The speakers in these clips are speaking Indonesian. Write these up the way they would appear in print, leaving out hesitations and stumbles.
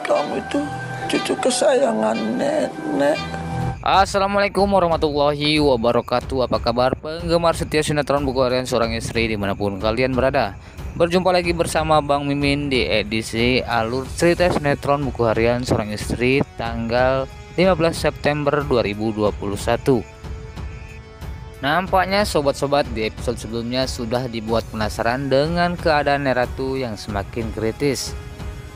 kamu itu cucu kesayangan nenek. Assalamualaikum warahmatullahi wabarakatuh. Apa kabar penggemar setia sinetron Buku Harian Seorang Istri dimanapun kalian berada? Berjumpa lagi bersama Bang Mimin di edisi alur cerita sinetron Buku Harian Seorang Istri tanggal 15 September 2021. Nampaknya sobat-sobat di episode sebelumnya sudah dibuat penasaran dengan keadaan Neratu yang semakin kritis.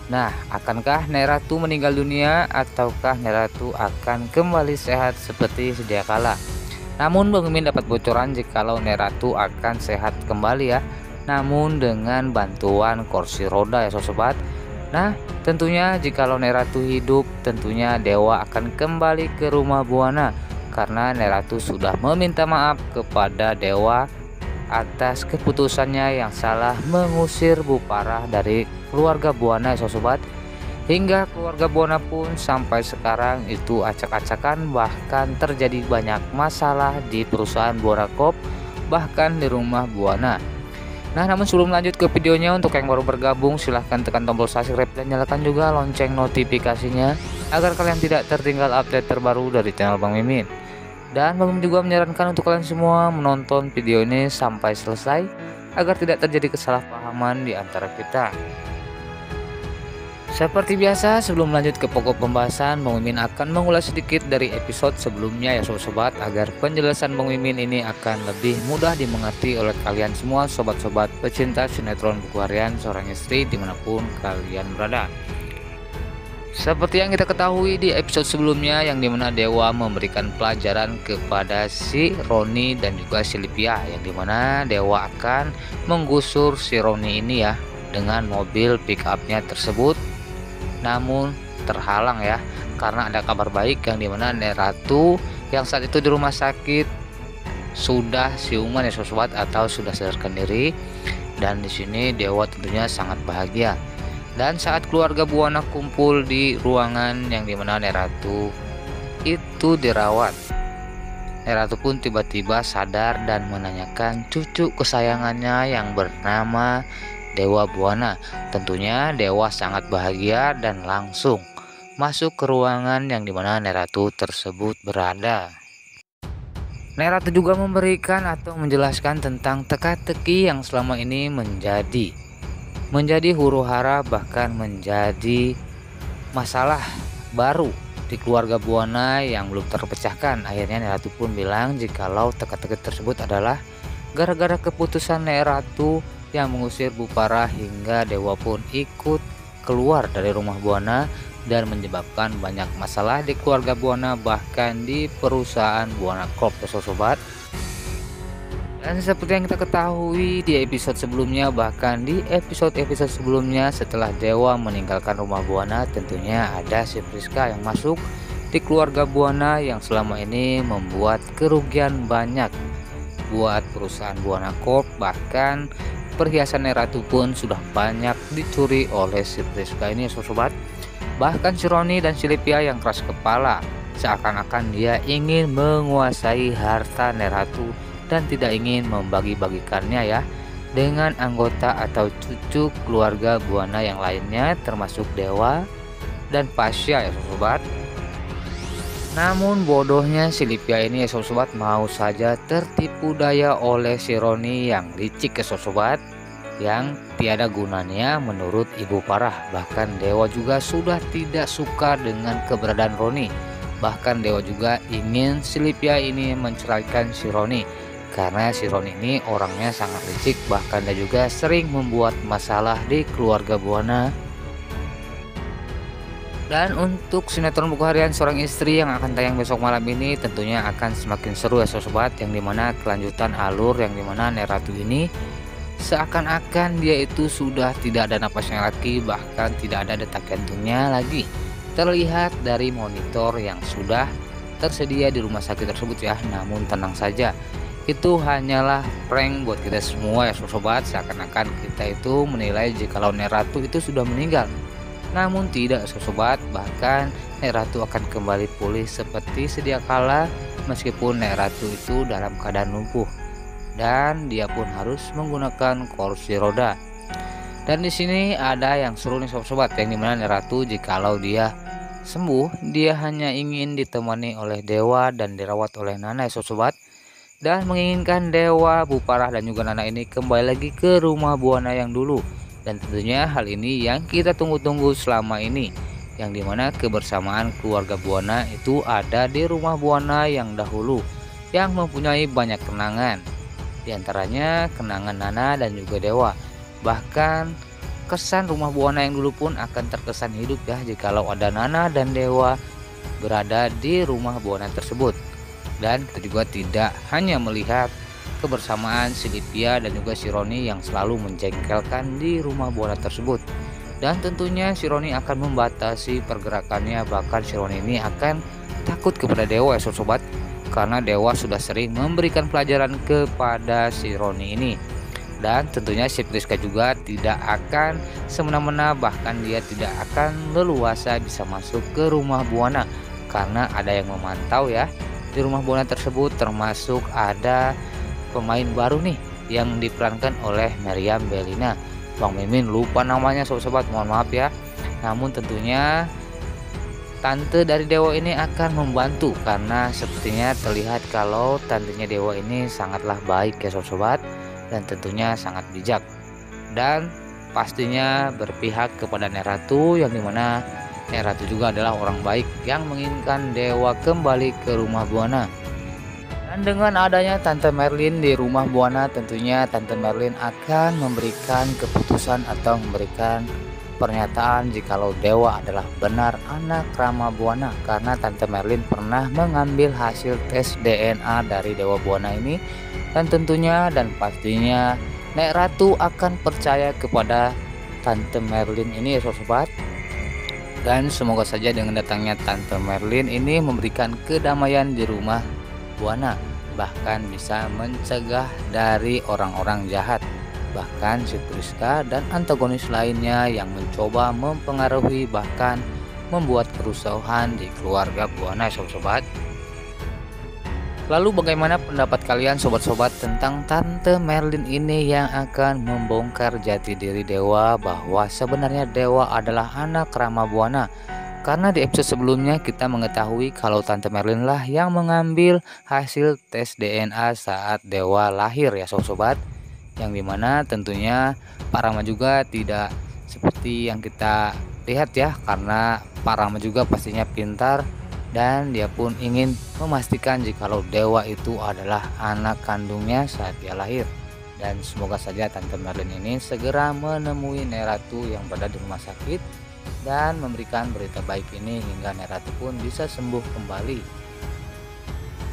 Nah, akankah Neratu meninggal dunia ataukah Neratu akan kembali sehat seperti sedia kala? Namun Bang Mimin dapat bocoran jikalau Neratu akan sehat kembali ya, namun dengan bantuan kursi roda ya sobat. Nah, tentunya jikalau Neratu hidup, tentunya Dewa akan kembali ke rumah Buana karena Neratu sudah meminta maaf kepada Dewa atas keputusannya yang salah mengusir Bu Parah dari keluarga Buana ya sobat. Hingga keluarga Buana pun sampai sekarang itu acak-acakan, bahkan terjadi banyak masalah di perusahaan Buana Corp, bahkan di rumah Buana. Nah, namun sebelum lanjut ke videonya, untuk yang baru bergabung silahkan tekan tombol subscribe dan nyalakan juga lonceng notifikasinya agar kalian tidak tertinggal update terbaru dari channel Bang Mimin. Dan Bang Mimin juga menyarankan untuk kalian semua menonton video ini sampai selesai agar tidak terjadi kesalahpahaman di antara kita. Seperti biasa, sebelum lanjut ke pokok pembahasan, Bang Mimin akan mengulas sedikit dari episode sebelumnya ya sobat, agar penjelasan Bang Mimin ini akan lebih mudah dimengerti oleh kalian semua sobat-sobat pecinta sinetron Buku Harian Seorang Istri dimanapun kalian berada. Seperti yang kita ketahui di episode sebelumnya, yang dimana Dewa memberikan pelajaran kepada si Roni dan juga si Livia, yang dimana Dewa akan menggusur si Roni ini ya dengan mobil pick upnya tersebut, namun terhalang ya karena ada kabar baik yang dimana Neratu yang saat itu di rumah sakit sudah siuman ya sobat, atau sudah sadarkan diri. Dan di sini Dewa tentunya sangat bahagia. Dan saat keluarga Buana kumpul di ruangan yang dimana Neratu itu dirawat, Neratu pun tiba-tiba sadar dan menanyakan cucu kesayangannya yang bernama Dewa Buana. Tentunya Dewa sangat bahagia dan langsung masuk ke ruangan yang dimana Neratu tersebut berada. Neratu juga memberikan atau menjelaskan tentang teka-teki yang selama ini menjadi huru-hara, bahkan menjadi masalah baru di keluarga Buana yang belum terpecahkan. Akhirnya Neratu pun bilang jikalau teka-teki tersebut adalah gara-gara keputusan Neratu yang mengusir Bu Parah hingga Dewa pun ikut keluar dari rumah Buana dan menyebabkan banyak masalah di keluarga Buana, bahkan di perusahaan Buana Corp ya sobat. Dan seperti yang kita ketahui di episode sebelumnya, bahkan di episode-episode sebelumnya setelah Dewa meninggalkan rumah Buana, tentunya ada si Priska yang masuk di keluarga Buana yang selama ini membuat kerugian banyak buat perusahaan Buana Corp. Bahkan perhiasan Neratu pun sudah banyak dicuri oleh si Priska ini sobat. Bahkan si Roni dan si Livia yang keras kepala, seakan-akan dia ingin menguasai harta Neratu dan tidak ingin membagi-bagikannya ya dengan anggota atau cucu keluarga Buana yang lainnya, termasuk Dewa dan Pasya ya sobat. Namun bodohnya si Livia ini ya sobat mau saja tertipu daya oleh si Roni yang licik ya sobat, yang tiada gunanya menurut Ibu Parah. Bahkan Dewa juga sudah tidak suka dengan keberadaan Roni. Bahkan Dewa juga ingin si Livia ini menceraikan si Roni karena si Roni ini orangnya sangat licik, bahkan dia juga sering membuat masalah di keluarga Buana. Dan untuk sinetron Buku Harian Seorang Istri yang akan tayang besok malam ini tentunya akan semakin seru ya sobat, yang dimana kelanjutan alur yang dimana Neratu ini seakan-akan dia itu sudah tidak ada napasnya lagi, bahkan tidak ada detak jantungnya lagi, terlihat dari monitor yang sudah tersedia di rumah sakit tersebut ya. Namun tenang saja, itu hanyalah prank buat kita semua ya sobat, seakan-akan kita itu menilai jikalau Neratu itu sudah meninggal. Namun tidak sobat, bahkan Neratu akan kembali pulih seperti sedia kala, meskipun Neratu itu dalam keadaan lumpuh dan dia pun harus menggunakan kursi roda. Dan di sini ada yang seru nih sobat-sobat, yang dimana Nek Ratu jikalau dia sembuh, dia hanya ingin ditemani oleh dewa dan dirawat oleh Nana ya sobat, dan menginginkan dewa Buparah dan juga Nana ini kembali lagi ke rumah Buana yang dulu. Dan tentunya hal ini yang kita tunggu-tunggu selama ini, yang dimana kebersamaan keluarga Buana itu ada di rumah Buana yang dahulu, yang mempunyai banyak kenangan, diantaranya kenangan Nana dan juga dewa. Bahkan kesan rumah Buana yang dulu pun akan terkesan hidup ya jikalau ada Nana dan dewa berada di rumah Buana tersebut. Dan kita juga tidak hanya melihat kebersamaan si Livia dan juga si Roni yang selalu menjengkelkan di rumah Buana tersebut, dan tentunya si Roni akan membatasi pergerakannya. Bahkan si Roni ini akan takut kepada dewa ya sobat, karena dewa sudah sering memberikan pelajaran kepada si Roni ini. Dan tentunya si Priska juga tidak akan semena-mena, bahkan dia tidak akan leluasa bisa masuk ke rumah Buana karena ada yang memantau ya di rumah Buana tersebut, termasuk ada pemain baru nih yang diperankan oleh Meriam Bellina. Bang Mimin lupa namanya sobat, mohon maaf ya. Namun tentunya tante dari dewa ini akan membantu, karena sepertinya terlihat kalau tantenya dewa ini sangatlah baik ya sobat, dan tentunya sangat bijak dan pastinya berpihak kepada Nek Ratu, yang dimana Nek Ratu juga adalah orang baik yang menginginkan dewa kembali ke rumah Buana. Dan dengan adanya Tante Merlin di rumah Buana, tentunya Tante Merlin akan memberikan keputusan atau memberikan pernyataan jikalau dewa adalah benar anak Rama Buana, karena Tante Merlin pernah mengambil hasil tes DNA dari dewa Buana ini. Dan tentunya dan pastinya Nek Ratu akan percaya kepada Tante Merlin ini ya sobat. Dan semoga saja dengan datangnya Tante Merlin ini memberikan kedamaian di rumah Buana, bahkan bisa mencegah dari orang-orang jahat, bahkan si Priska dan antagonis lainnya yang mencoba mempengaruhi bahkan membuat kerusuhan di keluarga Buana sobat. Lalu bagaimana pendapat kalian sobat-sobat tentang Tante Merlin ini yang akan membongkar jati diri dewa, bahwa sebenarnya dewa adalah anak Rama Buana? Karena di episode sebelumnya kita mengetahui kalau Tante Merlin lah yang mengambil hasil tes DNA saat dewa lahir ya sobat, yang dimana tentunya Pak Rama juga tidak seperti yang kita lihat ya, karena Pak Rama juga pastinya pintar dan dia pun ingin memastikan jikalau dewa itu adalah anak kandungnya saat dia lahir. Dan semoga saja Tante Merlin ini segera menemui Nek Ratu yang berada di rumah sakit dan memberikan berita baik ini hingga Nek Ratu pun bisa sembuh kembali.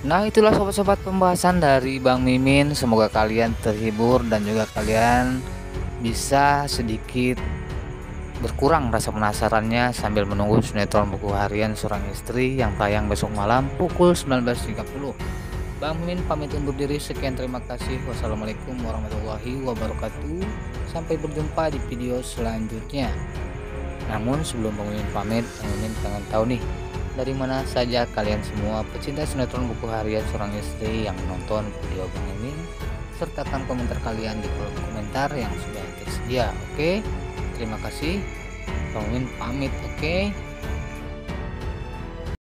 Nah, itulah sobat-sobat pembahasan dari Bang Mimin. Semoga kalian terhibur dan juga kalian bisa sedikit berkurang rasa penasarannya sambil menunggu sinetron Buku Harian Seorang Istri yang tayang besok malam pukul 19.30. Bang Mimin pamit undur diri, sekian, terima kasih. Wassalamualaikum warahmatullahi wabarakatuh. Sampai berjumpa di video selanjutnya. Namun sebelum Bang Mimin pamit, Bang Mimin pengen tahu nih, dari mana saja kalian semua pecinta sinetron Buku Harian Seorang Istri yang menonton video Bang Mimin, sertakan komentar kalian di kolom komentar yang sudah tersedia. Oke, terima kasih. Bang Mimin pamit. Oke.